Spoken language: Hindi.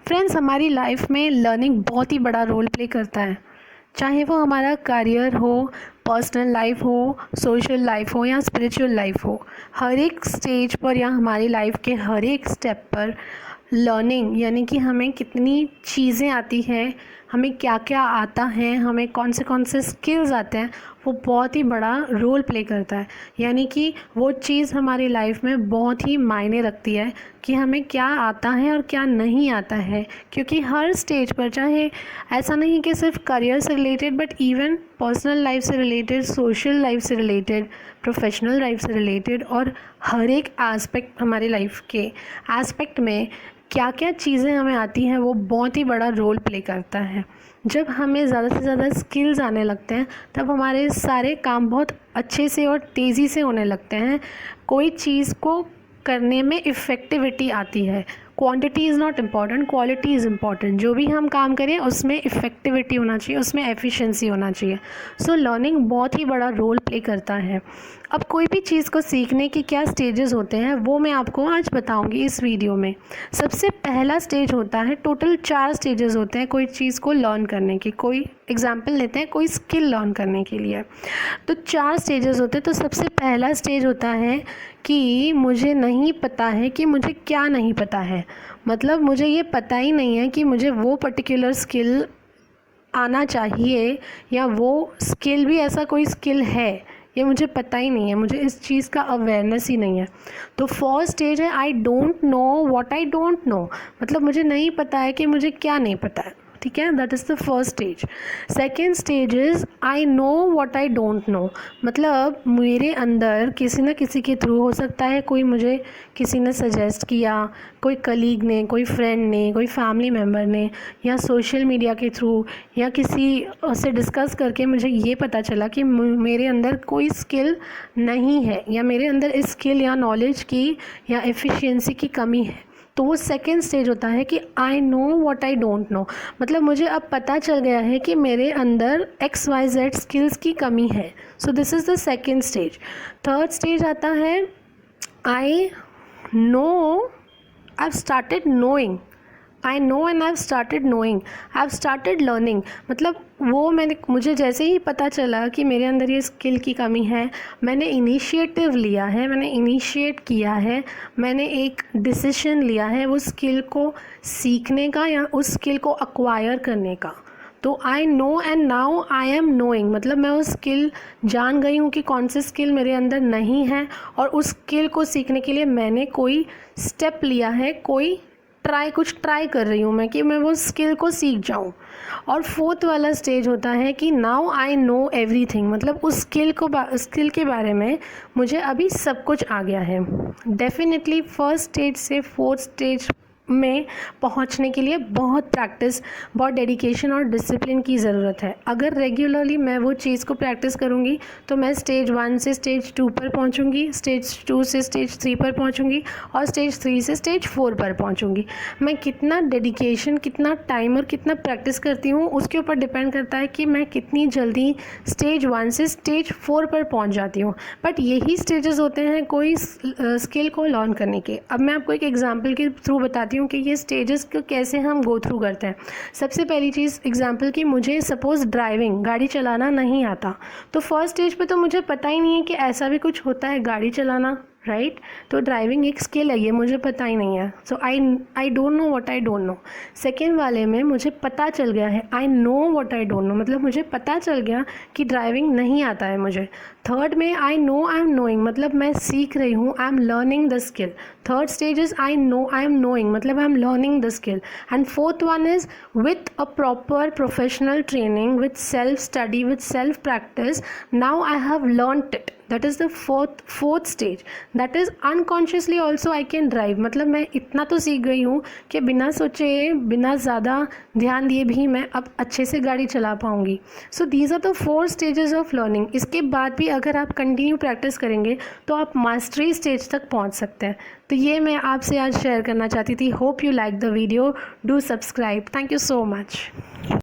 फ्रेंड्स, हमारी लाइफ में लर्निंग बहुत ही बड़ा रोल प्ले करता है। चाहे वो हमारा करियर हो, पर्सनल लाइफ हो, सोशल लाइफ हो या स्पिरिचुअल लाइफ हो, हर एक स्टेज पर या हमारी लाइफ के हर एक स्टेप पर लर्निंग यानी कि हमें कितनी चीज़ें आती हैं, हमें क्या क्या आता है, हमें कौन से स्किल्स आते हैं, वो बहुत ही बड़ा रोल प्ले करता है। यानी कि वो चीज़ हमारी लाइफ में बहुत ही मायने रखती है कि हमें क्या आता है और क्या नहीं आता है। क्योंकि हर स्टेज पर, चाहे ऐसा नहीं कि सिर्फ करियर से related, but even personal life से रिलेटेड, सोशल लाइफ से रिलेटेड, प्रोफेशनल लाइफ से रिलेटेड और हर एक एस्पेक्ट, हमारी लाइफ के एस्पेक्ट में क्या क्या चीज़ें हमें आती हैं, वो बहुत ही बड़ा रोल प्ले करता है। जब हमें ज़्यादा से ज़्यादा स्किल्स आने लगते हैं, तब हमारे सारे काम बहुत अच्छे से और तेज़ी से होने लगते हैं। कोई चीज़ को करने में इफ़ेक्टिविटी आती है। Quantity is not important, quality is important. जो भी हम काम करें उसमें इफ़ेक्टिविटी होना चाहिए, उसमें एफिशिएंसी होना चाहिए। सो लर्निंग बहुत ही बड़ा रोल प्ले करता है। अब कोई भी चीज़ को सीखने के क्या स्टेजेस होते हैं, वो मैं आपको आज बताऊंगी इस वीडियो में। सबसे पहला स्टेज होता है, टोटल 4 स्टेजेस होते हैं कोई चीज़ को लर्न करने की। कोई एग्जांपल लेते हैं, कोई स्किल लर्न करने के लिए, तो 4 स्टेजेस होते हैं। तो सबसे पहला स्टेज होता है कि मुझे नहीं पता है कि मुझे क्या नहीं पता है। मतलब मुझे ये पता ही नहीं है कि मुझे वो पर्टिकुलर स्किल आना चाहिए, या वो स्किल भी ऐसा कोई स्किल है, ये मुझे पता ही नहीं है, मुझे इस चीज़ का अवेयरनेस ही नहीं है। तो फर्स्ट स्टेज है, आई don't know what I don't know. मतलब मुझे नहीं पता है कि मुझे क्या नहीं पता है। ठीक है, that is the first stage. Second stage is I know what I don't know. मतलब मेरे अंदर किसी न किसी के थ्रू, हो सकता है कोई मुझे किसी ने सजेस्ट किया, कोई कलीग ने, कोई फ्रेंड ने, कोई फैमिली मेम्बर ने, या सोशल मीडिया के थ्रू, या किसी से डिस्कस करके मुझे ये पता चला कि मेरे अंदर कोई स्किल नहीं है, या मेरे अंदर इस स्किल या नॉलेज की या एफिशिएंसी की कमी है। तो वो सेकेंड स्टेज होता है कि आई know what I don't know. मतलब मुझे अब पता चल गया है कि मेरे अंदर XYZ स्किल्स की कमी है। So this is the second stage. Third stage आता है, I know, I have started knowing. I know and I have started knowing, I have started learning. मतलब वो मुझे जैसे ही पता चला कि मेरे अंदर ये स्किल की कमी है, मैंने इनिशिएटिव लिया है, मैंने इनिशिएट किया है, मैंने एक डिसीजन लिया है वो स्किल को सीखने का या उस स्किल को एक्वायर करने का। तो I know and now I am knowing. मतलब मैं उस स्किल जान गई हूँ कि कौन सी स्किल मेरे अंदर नहीं है, और उस स्किल को सीखने के लिए मैंने कोई स्टेप लिया है, कुछ ट्राई कर रही हूँ मैं कि मैं वो स्किल को सीख जाऊँ। और फोर्थ वाला स्टेज होता है कि नाउ आई नो एवरीथिंग। मतलब उस स्किल के बारे में मुझे अभी सब कुछ आ गया है। डेफिनेटली फर्स्ट स्टेज से फोर्थ स्टेज में पहुंचने के लिए बहुत प्रैक्टिस, बहुत डेडिकेशन और डिसिप्लिन की ज़रूरत है। अगर रेगुलरली मैं वो चीज़ को प्रैक्टिस करूँगी तो मैं स्टेज 1 से स्टेज 2 पर पहुँचूँगी, स्टेज 2 से स्टेज 3 पर पहुँचूँगी, और स्टेज 3 से स्टेज 4 पर पहुँचूँगी। मैं कितना डेडिकेशन, कितना टाइम और कितना प्रैक्टिस करती हूँ, उसके ऊपर डिपेंड करता है कि मैं कितनी जल्दी स्टेज 1 से स्टेज 4 पर पहुँच जाती हूँ। बट यही स्टेजेस होते हैं कोई स्किल को लर्न करने के। अब मैं आपको एक एग्जाम्पल के थ्रू बताती हूँ कि ये स्टेजेस को कैसे हम गो थ्रू करते हैं। सबसे पहली चीज़, एग्जांपल कि मुझे सपोज़ ड्राइविंग, गाड़ी चलाना नहीं आता, तो फर्स्ट स्टेज पे तो मुझे पता ही नहीं है कि ऐसा भी कुछ होता है गाड़ी चलाना, राइट। तो ड्राइविंग एक स्किल है, ये मुझे पता ही नहीं है। So I don't know what I don't know. Second वाले में मुझे पता चल गया है, I know what I don't know. मतलब मुझे पता चल गया कि ड्राइविंग नहीं आता है मुझे। थर्ड में I know I am knowing, मतलब मैं सीख रही हूँ, I am learning the skill. Third stage is I know I am knowing, मतलब I am learning the skill. And fourth one is with a proper professional training, with self study, with self practice, now I have learned it. That is the fourth stage. That is unconsciously also I can drive. मतलब मैं इतना तो सीख गई हूँ कि बिना सोचे, बिना ज़्यादा ध्यान दिए भी मैं अब अच्छे से गाड़ी चला पाऊँगी। So these are the 4 stages of learning. इसके बाद भी अगर आप कंटिन्यू प्रैक्टिस करेंगे तो आप मास्टरी स्टेज तक पहुँच सकते हैं। तो ये मैं आपसे आज शेयर करना चाहती थी। Hope you like the video, do subscribe. Thank you so much.